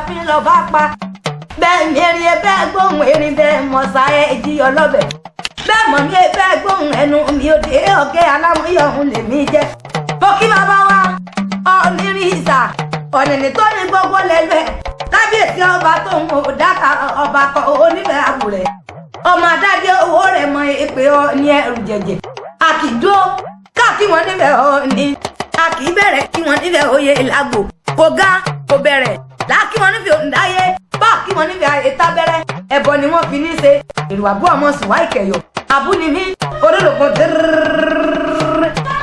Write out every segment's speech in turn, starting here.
fi lọ bá pa bẹ́ẹ̀ mi erin bẹ́ẹ̀ gbóhùn erin bẹ́ẹ̀ mọ̀sá ẹ̀jì ọlọ́bẹ̀ bẹ́ẹ̀ mọ̀ mi bẹ́ẹ̀ gbóhùn ẹnu mi ò dé ọ̀gẹ́ alámúyọ̀hún lèmi jẹ́ mo kí bàbá wa Ọ̀nìrìṣà ọ̀nìní tó ní gbogbo lẹ́lẹ́ kábíyèsí ọba tó ń mọ dáta ọba kan onífẹ̀ẹ́ àbúrẹ́ ọmọ adájọ́ owó rẹ̀ mọ èpè ọ ní ẹrù jẹ̀jẹ̀ àkìdó káàkì wọn níbẹ̀ ọ ní àkì bẹ̀rẹ̀ kí wọn níbẹ̀ oyè ìlàgbò kò ga kò bẹ̀rẹ̀ láàkì wọn níbẹ̀ òǹdáyé bá kí wọn níbẹ̀ àyè tábẹ́rẹ́ ẹ̀bọ ni wọ́n fi ní ṣe èrò àbú ọmọ sùnwá ìkẹyọ àbúnimí olólùkún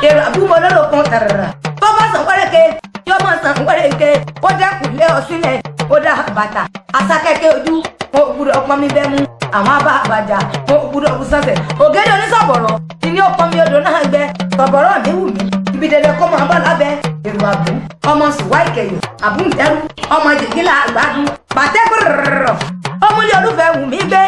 èrò àbú olólùkún tẹ̀rẹ̀rẹ̀ bọ́ bá sàn wẹ́rẹ́kẹ́ yóò mọ̀ sàn wẹ́rẹ́kẹ́ ó dẹ́kun lé ọ sílẹ̀ ó dá bàtà asákẹ́kẹ́ ojú mo gbúdọ̀ pọn mi bẹ́ẹ̀ mú àwọn abá àbàjá mo gbúdọ̀ bú sọ́sẹ̀ ògèdè onísọ̀bọ̀rọ̀ ìní ọ̀pọ̀ mi odò náà gbẹ sọ̀bọ̀rọ̀ mi wù mí ibi dẹ̀dẹ̀ kọ́ mọ́ bá lábẹ́ èrò àbú ọmọ sùwá ìkẹyọ àbúntẹ́rù ọmọ jìgìlà àgbàdùn pàtẹ́kùrọ̀rọ̀ ọmúlé olúfẹ́ wù mí gbé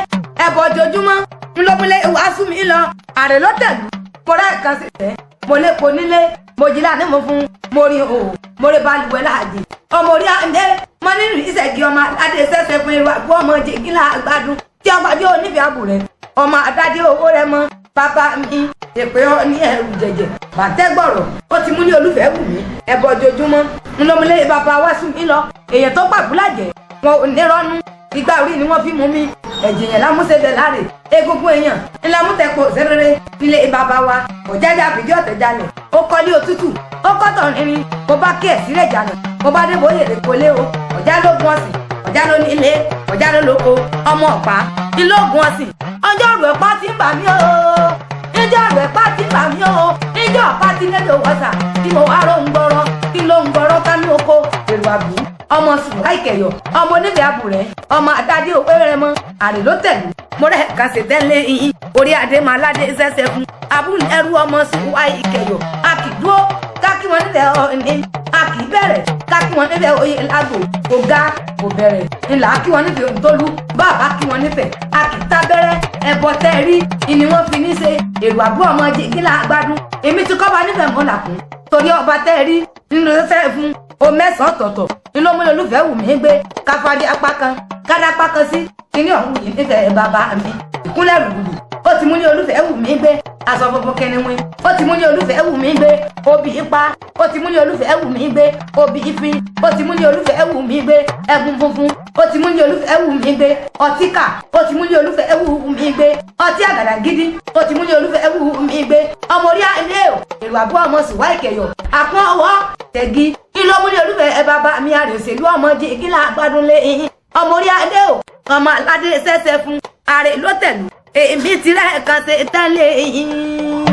ẹ̀bọ̀ ojoojúmọ́ ńlọmúlé wàásù mi lọ àrè ló tẹ̀lú kóra ẹ̀ka sì tẹ́ mo lè po nílé mo jìlá ní mo fún mo rí o mo rí balùwẹ̀ láàjì ọmọ orí àndé mo ní ìṣẹ́gi ọmọ adé sẹ́sẹ́ fún irú àgbo ọmọ jìgìlà àgbàdùn tí ọba jẹ́ onífẹ̀ẹ́ àbúrẹ́ ọmọ adájọ́ owó rẹ mọ́ bàbá mi èpè ọ ní ẹrù jẹjẹ bàtẹ́gbọ̀rọ̀ ó ti mú ní olúfẹ́ wù mí ẹ̀bọ̀ ojoojúmọ́ ńlọmúlé bàbá wá sí mi lọ èèyàn tó pàbúlàjẹ́ wọn ò ní rọ́nú ìgbà orí ni wọ́n fi mú mi ẹ̀jẹ̀ yẹn lámúṣẹ́bẹ̀ láre egungun èèyàn ńlámútẹ̀pọ̀ sẹ́rẹ́rẹ́ nílé bàbá wa ọ̀jájà fìdí ọ̀tẹ̀ jalè ó kọ́lé òtútù ó kọ́tọ̀ rinrin mo bá kí ẹ̀ sílẹ̀ jànà mo bá dé bóyè lè kólé o ọ̀já lógun ọ̀sìn ọ̀já ló ní ilé ọ̀já ló lóko ọmọ ọ̀pá ìlógun ọ̀sìn ọjọ́ ọ̀rọ̀ ẹ̀pá ti ń bà mí o ìjọ ọ̀rọ̀ ẹ̀pá ti ń bà mí o ìjọ ọ̀pá ti lé lówọ́sà tí mo wá rohùn gbọ́rọ́ kí lóhùn gbọ́rọ́ ká ní oko èrò àbú ọmọ sùnwá ìkẹyọ ọmọ onífẹ̀ẹ́ àbúrẹ́ ọmọ adájọ́ òwe rẹ mọ́ àrè ló tẹ̀lú mo rẹ̀ kàn sí tẹ́lẹ̀ yìí orí adé máa ládé sẹ́sẹ́ fún abúlé ẹrú ọmọ sùnwá ìkẹyọ àkìdúró káàkiri wọn níbẹ̀ ọ̀ní àkì bẹ̀rẹ̀ káàkiri wọn níbẹ̀ oyè lágbo kò ga kò bẹ̀rẹ̀ ńlá kí wọn níbẹ̀ òǹtólú bàbá kí wọn níbẹ̀ àkì tábẹ́rẹ́ ẹ̀bọ̀ tẹ́ rí ìní wọn fi ní ṣe èrò àbú ọmọ jìgìlà àgbàdùn èmi ti kọ́ bá níbẹ̀ mọ́ làkún torí ọba tẹ́ rí nínú sẹ́sẹ́ fún o mẹ́sàn-án ọ̀tọ̀ọ̀tọ̀ nínú ọmọ olùfẹ́ wù mí gbé káfárí apá kan kádà apá kan sí kíní ọ̀hún yìí nífẹ̀ẹ́ bàbá mi ìkúnlẹ̀ rúdurù ó ti mú ní olùfẹ́ wù mí gbé aṣọ funfun kẹniwín ó ti mú ní olùfẹ́ wù mí gbé obì ipa ó ti mú ní olùfẹ́ wù mí gbé obì ìfín ó ti mú ní olùfẹ́ wù mí gbé ẹ̀gún funfun ó ti mú ní olùfẹ́ wù mí gbé ọtí kà ó ti mú ní olùfẹ́ wù mí gbé ọtí àgàdàgídí ó ti mú ní olùfẹ́ wù mí gbé ọmọ orí ilé o èrò àbúrò ọmọ sùwá ìkẹyọ àpọn ọwọ́ tẹ̀gí ìlọmúlẹ̀ olùfẹ́ ẹ bàbá mi àrè òṣèlú ọmọ jìgìlà àgbàdùn lé yín ọmọ orí adé o ọmọ aládé sẹ́sẹ́ fún àrè ló tẹ̀lú èmi tirẹ̀ kan ṣe tẹ́lẹ̀ yín.